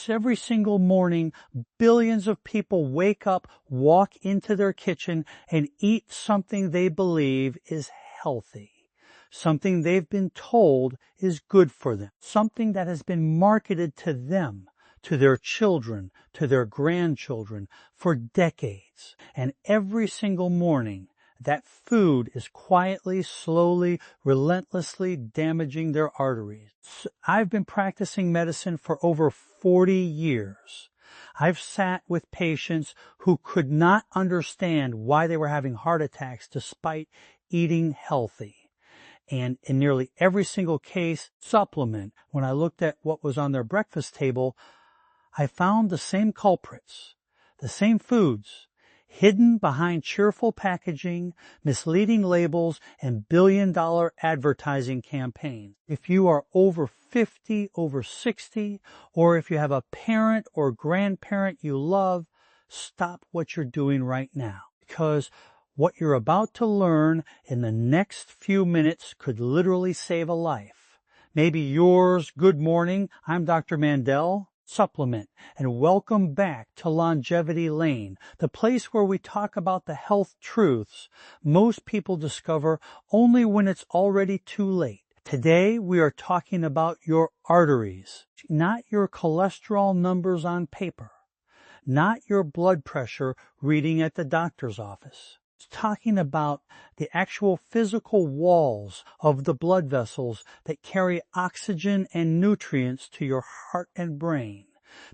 Every single morning, billions of people wake up, walk into their kitchen, and eat something they believe is healthy. Something they've been told is good for them. Something that has been marketed to them, to their children, to their grandchildren for decades. And every single morning, that food is quietly, slowly, relentlessly damaging their arteries. I've been practicing medicine for over 40 years. I've sat with patients who could not understand why they were having heart attacks despite eating healthy. And in nearly every single case, supplement, when I looked at what was on their breakfast table, I found the same culprits, the same foods, hidden behind cheerful packaging, misleading labels, and billion-dollar advertising campaigns. If you are over 50, over 60, or if you have a parent or grandparent you love, stop what you're doing right now, because what you're about to learn in the next few minutes could literally save a life. Maybe yours. Good morning. I'm Dr. Mandell. Supplement, and welcome back to Longevity Lane, the place where we talk about the health truths most people discover only when it's already too late. Today we are talking about your arteries, not your cholesterol numbers on paper, not your blood pressure reading at the doctor's office. It's talking about the actual physical walls of the blood vessels that carry oxygen and nutrients to your heart and brain.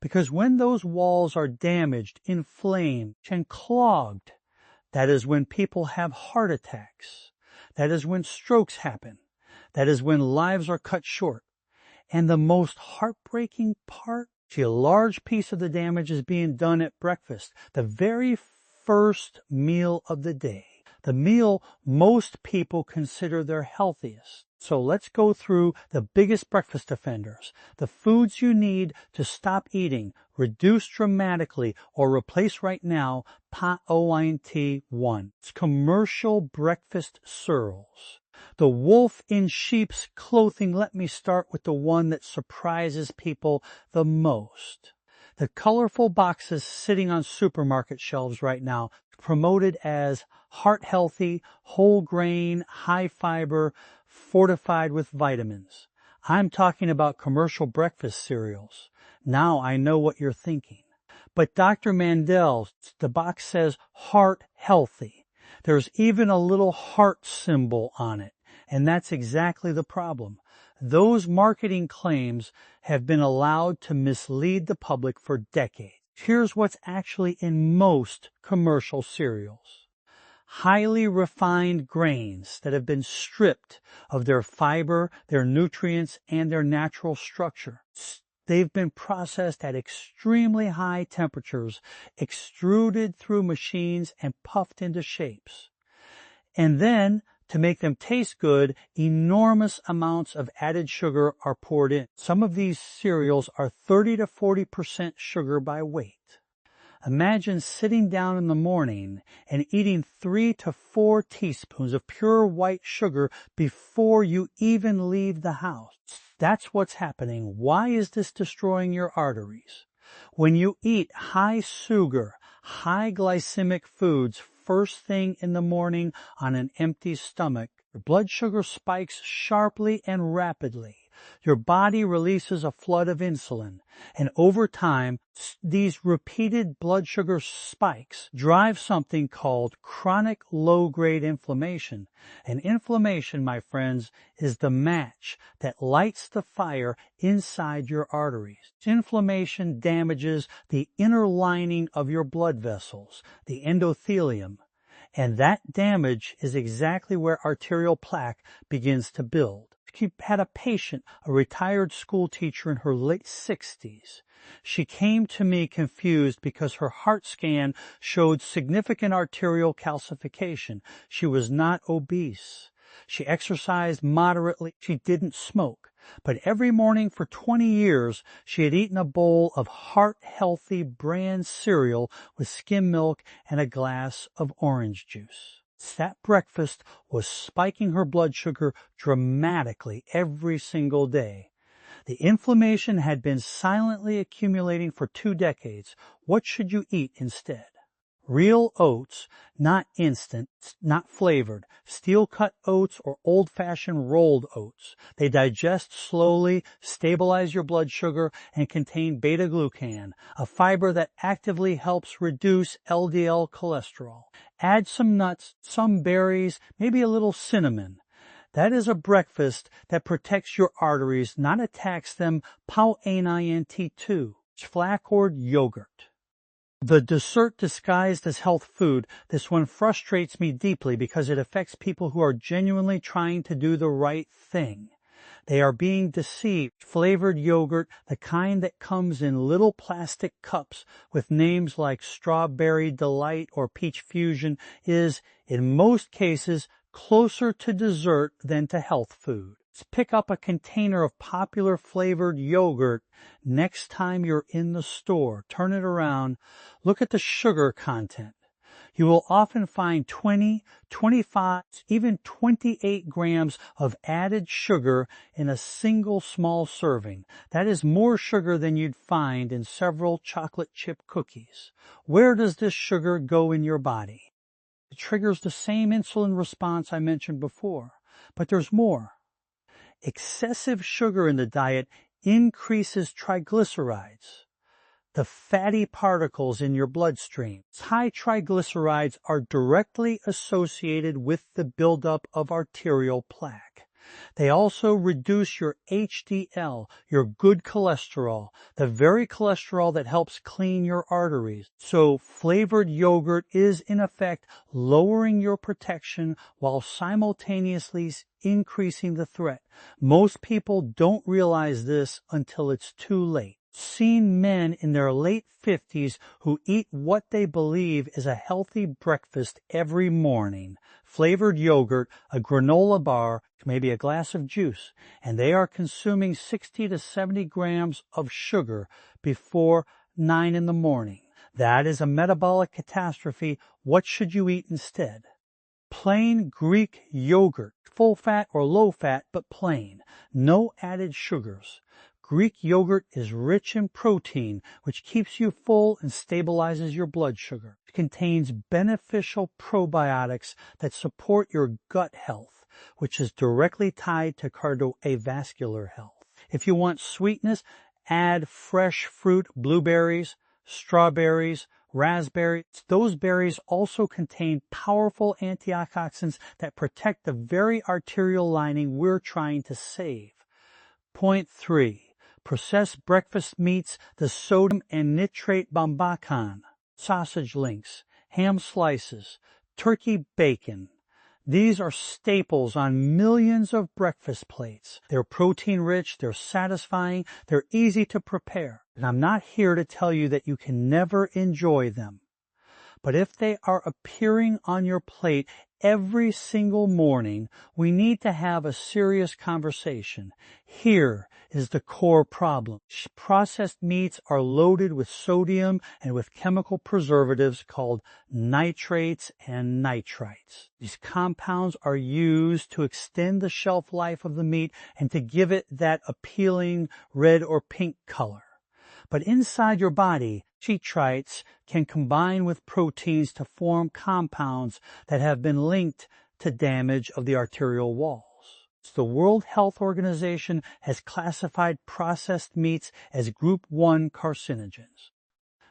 Because when those walls are damaged, inflamed, and clogged, that is when people have heart attacks. That is when strokes happen. That is when lives are cut short. And the most heartbreaking part, a large piece of the damage is being done at breakfast, the very first meal of the day, the meal most people consider their healthiest. So let's go through the biggest breakfast offenders, the foods you need to stop eating, reduce dramatically, or replace right now, point 1. Commercial breakfast cereals. The wolf in sheep's clothing. Let me start with the one that surprises people the most. The colorful boxes sitting on supermarket shelves right now, promoted as heart healthy, whole grain, high fiber, fortified with vitamins. I'm talking about commercial breakfast cereals. Now I know what you're thinking. But Dr. Mandell, the box says heart healthy. There's even a little heart symbol on it. And that's exactly the problem. Those marketing claims have been allowed to mislead the public for decades. Here's what's actually in most commercial cereals. Highly refined grains that have been stripped of their fiber, their nutrients, and their natural structure. They've been processed at extremely high temperatures, extruded through machines, and puffed into shapes. And then, to make them taste good, enormous amounts of added sugar are poured in. Some of these cereals are 30 to 40% sugar by weight. Imagine sitting down in the morning and eating 3 to 4 teaspoons of pure white sugar before you even leave the house. That's what's happening. Why is this destroying your arteries? When you eat high sugar, high glycemic foods first thing in the morning on an empty stomach, your blood sugar spikes sharply and rapidly. Your body releases a flood of insulin, and over time, these repeated blood sugar spikes drive something called chronic low-grade inflammation. And inflammation, my friends, is the match that lights the fire inside your arteries. Inflammation damages the inner lining of your blood vessels, the endothelium, and that damage is exactly where arterial plaque begins to build. She had a patient, a retired school teacher in her late 60s. She came to me confused because her heart scan showed significant arterial calcification. She was not obese. She exercised moderately. She didn't smoke. But every morning for 20 years, she had eaten a bowl of heart-healthy brand cereal with skim milk and a glass of orange juice. That breakfast was spiking her blood sugar dramatically every single day. The inflammation had been silently accumulating for 2 decades. What should you eat instead? Real oats, not instant, not flavored, steel-cut oats or old-fashioned rolled oats. They digest slowly, stabilize your blood sugar, and contain beta-glucan, a fiber that actively helps reduce LDL cholesterol. Add some nuts, some berries, maybe a little cinnamon. That is a breakfast that protects your arteries, not attacks them. Pau-NINT2, flax yogurt. The dessert disguised as health food, this one frustrates me deeply because it affects people who are genuinely trying to do the right thing. They are being deceived. Flavored yogurt, the kind that comes in little plastic cups with names like Strawberry Delight or Peach Fusion, is, in most cases, closer to dessert than to health food. Pick up a container of popular flavored yogurt next time you're in the store. Turn it around. Look at the sugar content. You will often find 20, 25, even 28 grams of added sugar in a single small serving. That is more sugar than you'd find in several chocolate chip cookies. Where does this sugar go in your body? It triggers the same insulin response I mentioned before, but there's more. Excessive sugar in the diet increases triglycerides, the fatty particles in your bloodstream. High triglycerides are directly associated with the buildup of arterial plaque. They also reduce your HDL, your good cholesterol, the very cholesterol that helps clean your arteries. So flavored yogurt is in effect lowering your protection while simultaneously increasing the threat. Most people don't realize this until it's too late. Seen men in their late 50s who eat what they believe is a healthy breakfast every morning. Flavored yogurt, a granola bar, maybe a glass of juice, and they are consuming 60 to 70 grams of sugar before 9 in the morning. That is a metabolic catastrophe. What should you eat instead? Plain Greek yogurt, full fat or low fat, but plain. No added sugars. Greek yogurt is rich in protein, which keeps you full and stabilizes your blood sugar. It contains beneficial probiotics that support your gut health, which is directly tied to cardiovascular health. If you want sweetness, add fresh fruit, blueberries, strawberries, raspberries. Those berries also contain powerful antioxidants that protect the very arterial lining we're trying to save. Point 3. Processed breakfast meats, the sodium and nitrate bambacan, sausage links, ham slices, turkey bacon. These are staples on millions of breakfast plates. They're protein-rich, they're satisfying, they're easy to prepare. And I'm not here to tell you that you can never enjoy them. But if they are appearing on your plate every single morning, we need to have a serious conversation. Here is the core problem. Processed meats are loaded with sodium and with chemical preservatives called nitrates and nitrites. These compounds are used to extend the shelf life of the meat and to give it that appealing red or pink color. But inside your body, nitrites can combine with proteins to form compounds that have been linked to damage of the arterial walls. The World Health Organization has classified processed meats as Group 1 carcinogens,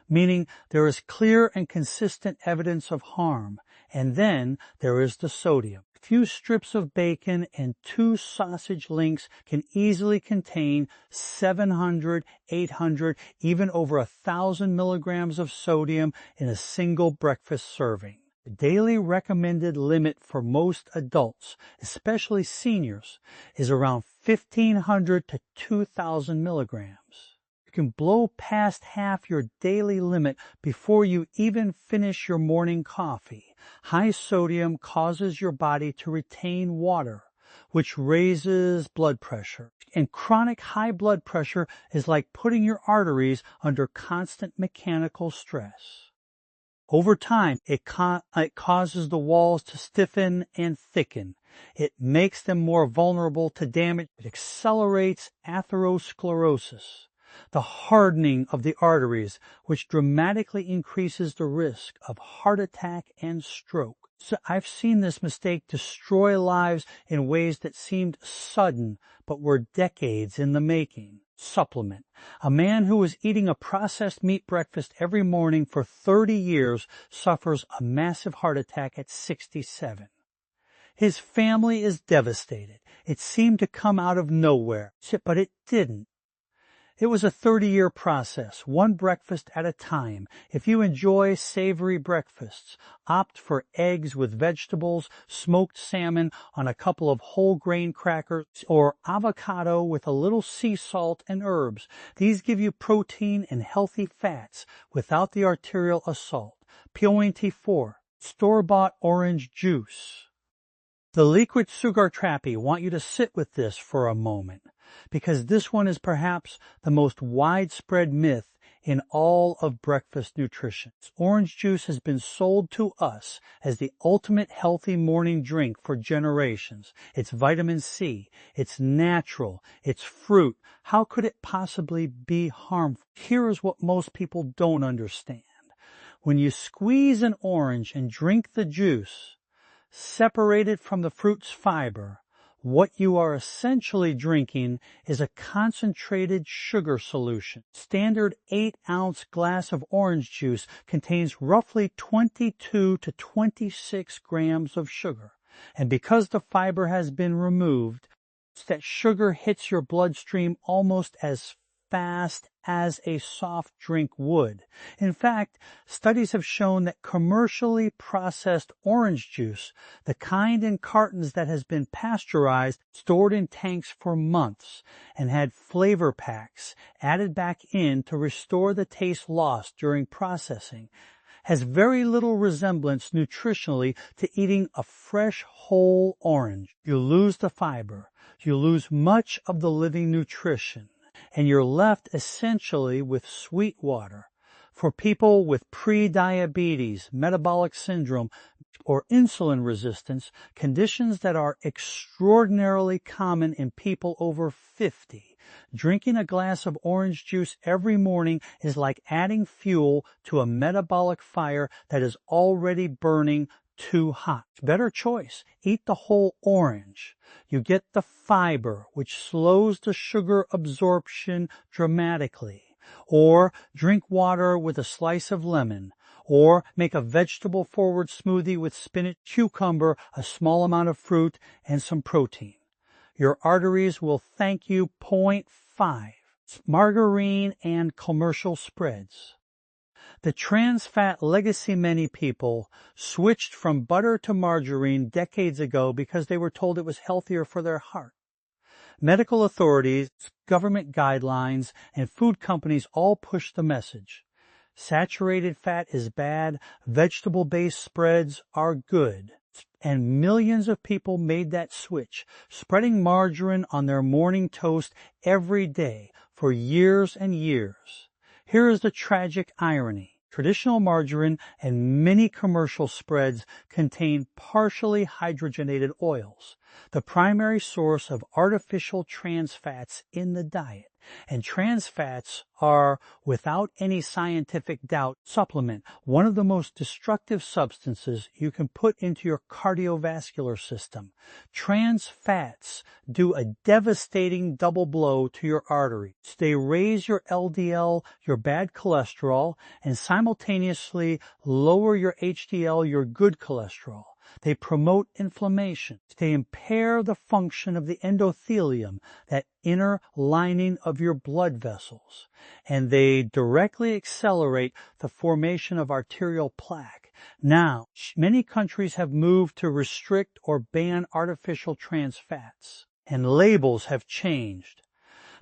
meaning there is clear and consistent evidence of harm, and then there is the sodium. A few strips of bacon and 2 sausage links can easily contain 700, 800, even over 1,000 milligrams of sodium in a single breakfast serving. The daily recommended limit for most adults, especially seniors, is around 1,500 to 2,000 milligrams. You can blow past half your daily limit before you even finish your morning coffee. High sodium causes your body to retain water, which raises blood pressure. And chronic high blood pressure is like putting your arteries under constant mechanical stress. Over time, it causes the walls to stiffen and thicken. It makes them more vulnerable to damage. It accelerates atherosclerosis, the hardening of the arteries, which dramatically increases the risk of heart attack and stroke. So I've seen this mistake destroy lives in ways that seemed sudden but were decades in the making. Supplement. A man who was eating a processed meat breakfast every morning for 30 years suffers a massive heart attack at 67. His family is devastated. It seemed to come out of nowhere, but it didn't. It was a 30-year process, one breakfast at a time. If you enjoy savory breakfasts, opt for eggs with vegetables, smoked salmon on a couple of whole grain crackers, or avocado with a little sea salt and herbs. These give you protein and healthy fats without the arterial assault. Point 4. Store-bought orange juice. The liquid sugar trappy want you to sit with this for a moment, because this one is perhaps the most widespread myth in all of breakfast nutrition. Orange juice has been sold to us as the ultimate healthy morning drink for generations. It's vitamin C, it's natural, it's fruit. How could it possibly be harmful? Here is what most people don't understand. When you squeeze an orange and drink the juice, separated from the fruit's fiber, what you are essentially drinking is a concentrated sugar solution. Standard 8-ounce glass of orange juice contains roughly 22 to 26 grams of sugar. And because the fiber has been removed, that sugar hits your bloodstream almost as fast as a soft drink would. In fact, studies have shown that commercially processed orange juice, the kind in cartons that has been pasteurized, stored in tanks for months, and had flavor packs added back in to restore the taste lost during processing, has very little resemblance nutritionally to eating a fresh whole orange. You lose the fiber, you lose much of the living nutrition, and you're left essentially with sweet water. For people with pre-diabetes, metabolic syndrome, or insulin resistance, conditions that are extraordinarily common in people over 50, drinking a glass of orange juice every morning is like adding fuel to a metabolic fire that is already burning too hot. Better choice. Eat the whole orange. You get the fiber, which slows the sugar absorption dramatically. Or drink water with a slice of lemon. Or make a vegetable-forward smoothie with spinach, cucumber, a small amount of fruit, and some protein. Your arteries will thank you. Point 5. Margarine and commercial spreads. The trans fat legacy many people switched from butter to margarine decades ago because they were told it was healthier for their heart. Medical authorities, government guidelines, and food companies all push the message. Saturated fat is bad, vegetable-based spreads are good. And millions of people made that switch, spreading margarine on their morning toast every day for years and years. Here is the tragic irony. Traditional margarine and many commercial spreads contain partially hydrogenated oils, the primary source of artificial trans fats in the diet. And trans fats are, without any scientific doubt, supplement, one of the most destructive substances you can put into your cardiovascular system. Trans fats do a devastating double blow to your arteries. They raise your LDL, your bad cholesterol, and simultaneously lower your HDL, your good cholesterol. They promote inflammation. They impair the function of the endothelium, that inner lining of your blood vessels. And they directly accelerate the formation of arterial plaque. Now, many countries have moved to restrict or ban artificial trans fats, and labels have changed.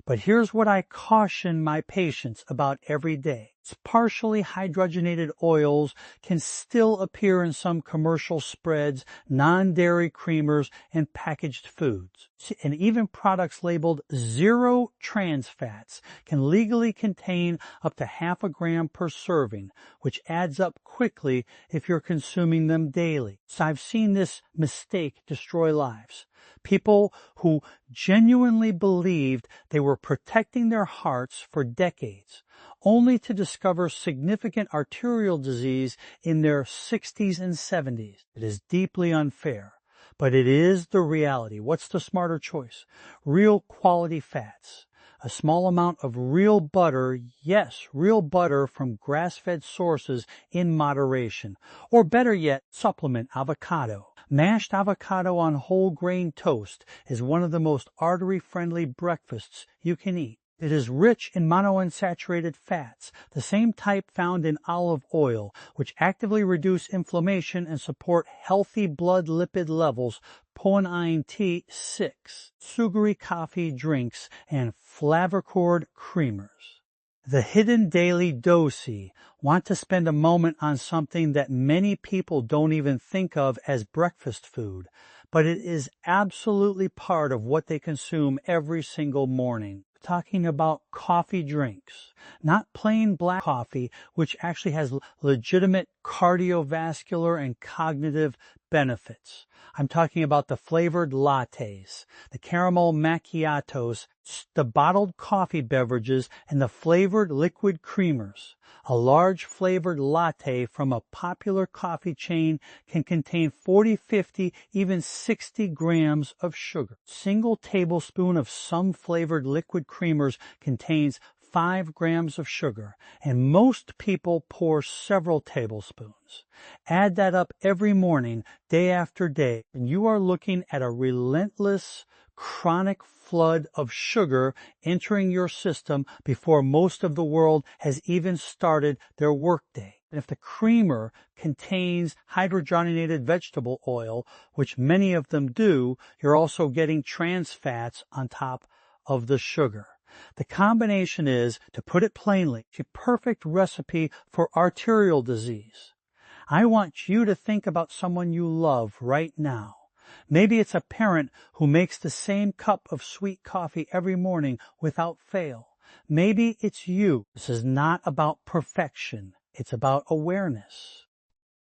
But here's what I caution my patients about every day. Partially hydrogenated oils can still appear in some commercial spreads, non-dairy creamers, and packaged foods. And even products labeled zero trans fats can legally contain up to 0.5 gram per serving, which adds up quickly if you're consuming them daily. So I've seen this mistake destroy lives. People who genuinely believed they were protecting their hearts for decades, only to discover significant arterial disease in their 60s and 70s. It is deeply unfair, but it is the reality. What's the smarter choice? Real quality fats. A small amount of real butter, yes, real butter from grass-fed sources in moderation. Or better yet, supplement avocado. Mashed avocado on whole grain toast is one of the most artery-friendly breakfasts you can eat. It is rich in monounsaturated fats, the same type found in olive oil, which actively reduce inflammation and support healthy blood lipid levels, poenine T6, sugary coffee drinks, and flavored creamers. The hidden daily dosey want to spend a moment on something that many people don't even think of as breakfast food, but it is absolutely part of what they consume every single morning. Talking about coffee drinks, not plain black coffee, which actually has legitimate cardiovascular and cognitive benefits. I'm talking about the flavored lattes, the caramel macchiatos, the bottled coffee beverages, and the flavored liquid creamers. A large flavored latte from a popular coffee chain can contain 40, 50, even 60 grams of sugar. Single tablespoon of some flavored liquid creamers contains 5 grams of sugar, and most people pour several tablespoons. Add that up every morning, day after day, and you are looking at a relentless, chronic flood of sugar entering your system before most of the world has even started their workday. And if the creamer contains hydrogenated vegetable oil, which many of them do, you're also getting trans fats on top of the sugar. The combination is, to put it plainly, a perfect recipe for arterial disease. I want you to think about someone you love right now. Maybe it's a parent who makes the same cup of sweet coffee every morning without fail. Maybe it's you. This is not about perfection. It's about awareness.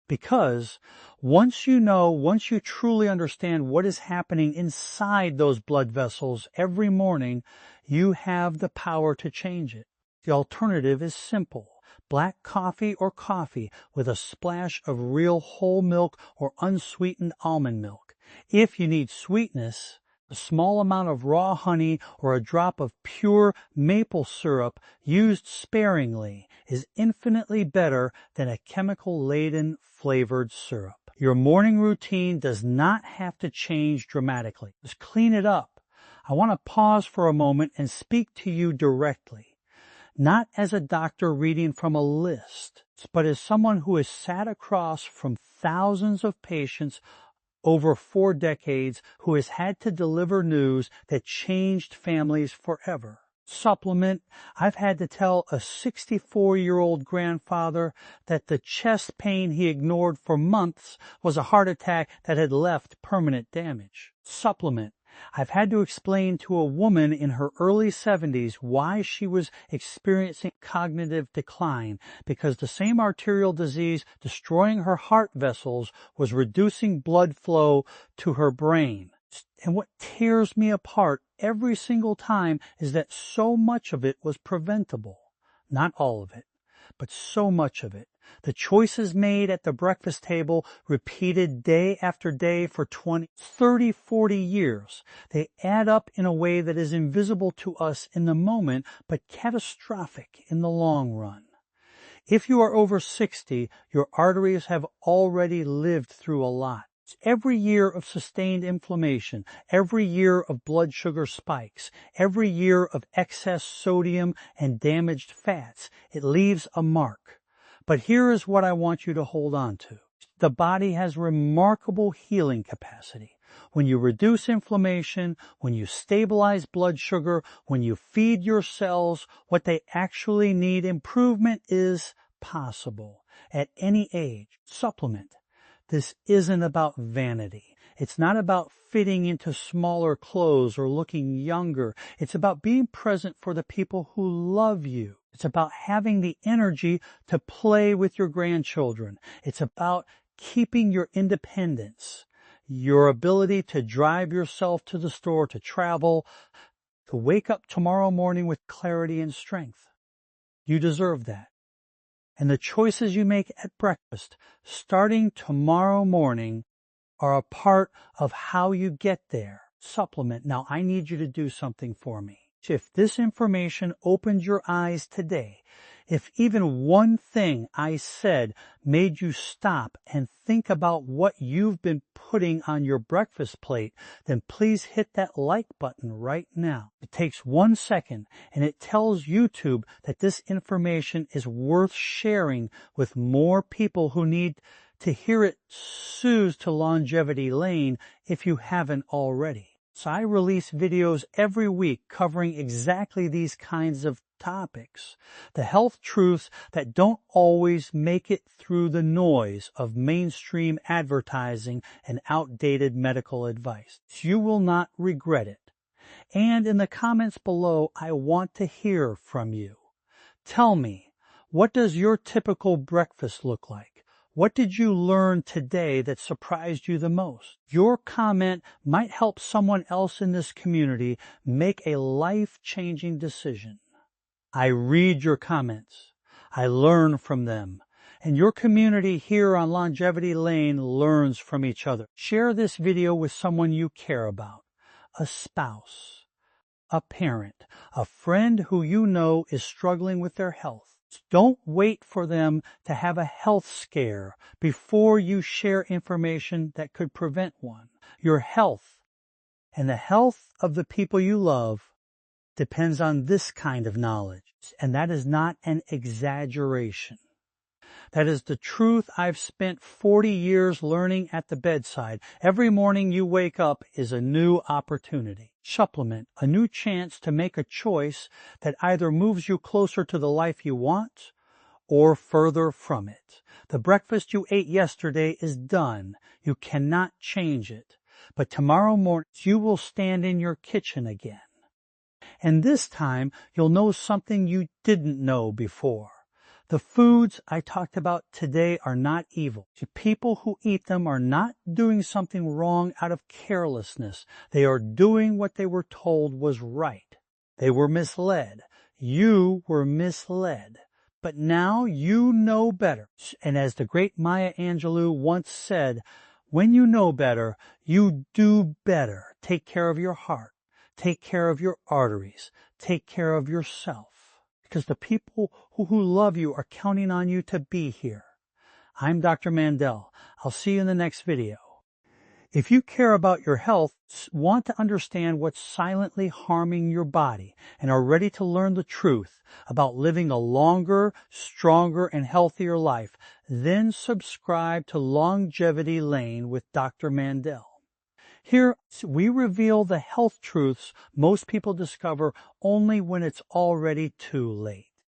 Because once you truly understand what is happening inside those blood vessels every morning, you have the power to change it. The alternative is simple. Black coffee or coffee with a splash of real whole milk or unsweetened almond milk. If you need sweetness, a small amount of raw honey or a drop of pure maple syrup used sparingly is infinitely better than a chemical-laden flavored syrup. Your morning routine does not have to change dramatically. Just clean it up. I want to pause for a moment and speak to you directly, not as a doctor reading from a list, but as someone who has sat across from thousands of patients over 4 decades, who has had to deliver news that changed families forever. Supplement, I've had to tell a 64-year-old grandfather that the chest pain he ignored for months was a heart attack that had left permanent damage. Supplement, I've had to explain to a woman in her early 70s why she was experiencing cognitive decline, because the same arterial disease destroying her heart vessels was reducing blood flow to her brain. And what tears me apart every single time is that so much of it was preventable. Not all of it, but so much of it. The choices made at the breakfast table, repeated day after day for 20, 30, 40 years, they add up in a way that is invisible to us in the moment, but catastrophic in the long run. If you are over 60, your arteries have already lived through a lot. Every year of sustained inflammation, every year of blood sugar spikes, every year of excess sodium and damaged fats, it leaves a mark. But here is what I want you to hold on to. The body has remarkable healing capacity. When you reduce inflammation, when you stabilize blood sugar, when you feed your cells what they actually need, improvement is possible at any age. Supplement. This isn't about vanity. It's not about fitting into smaller clothes or looking younger. It's about being present for the people who love you. It's about having the energy to play with your grandchildren. It's about keeping your independence, your ability to drive yourself to the store, to travel, to wake up tomorrow morning with clarity and strength. You deserve that. And the choices you make at breakfast, starting tomorrow morning, are a part of how you get there. Supplement. Now, I need you to do something for me. If this information opened your eyes today, if even one thing I said made you stop and think about what you've been putting on your breakfast plate, then please hit that like button right now. It takes 1 second and it tells YouTube that this information is worth sharing with more people who need to hear it soothes to longevity lane if you haven't already. So I release videos every week covering exactly these kinds of topics, the health truths that don't always make it through the noise of mainstream advertising and outdated medical advice. You will not regret it. And in the comments below, I want to hear from you. Tell me, what does your typical breakfast look like? What did you learn today that surprised you the most? Your comment might help someone else in this community make a life-changing decision. I read your comments. I learn from them. And your community here on Longevity Lane learns from each other. Share this video with someone you care about, a spouse, a parent, a friend who you know is struggling with their health. Don't wait for them to have a health scare before you share information that could prevent one. Your health and the health of the people you love depends on this kind of knowledge, and that is not an exaggeration. That is the truth I've spent 40 years learning at the bedside. Every morning you wake up is a new opportunity. Supplement, a new chance to make a choice that either moves you closer to the life you want or further from it. The breakfast you ate yesterday is done. You cannot change it. But tomorrow morning you will stand in your kitchen again. And this time you'll know something you didn't know before. The foods I talked about today are not evil. The people who eat them are not doing something wrong out of carelessness. They are doing what they were told was right. They were misled. You were misled. But now you know better. And as the great Maya Angelou once said, when you know better, you do better. Take care of your heart. Take care of your arteries. Take care of yourself. Because the people who love you are counting on you to be here. I'm Dr. Mandell. I'll see you in the next video. If you care about your health, want to understand what's silently harming your body, and are ready to learn the truth about living a longer, stronger, and healthier life, then subscribe to Longevity Lane with Dr. Mandell. Here, we reveal the health truths most people discover only when it's already too late.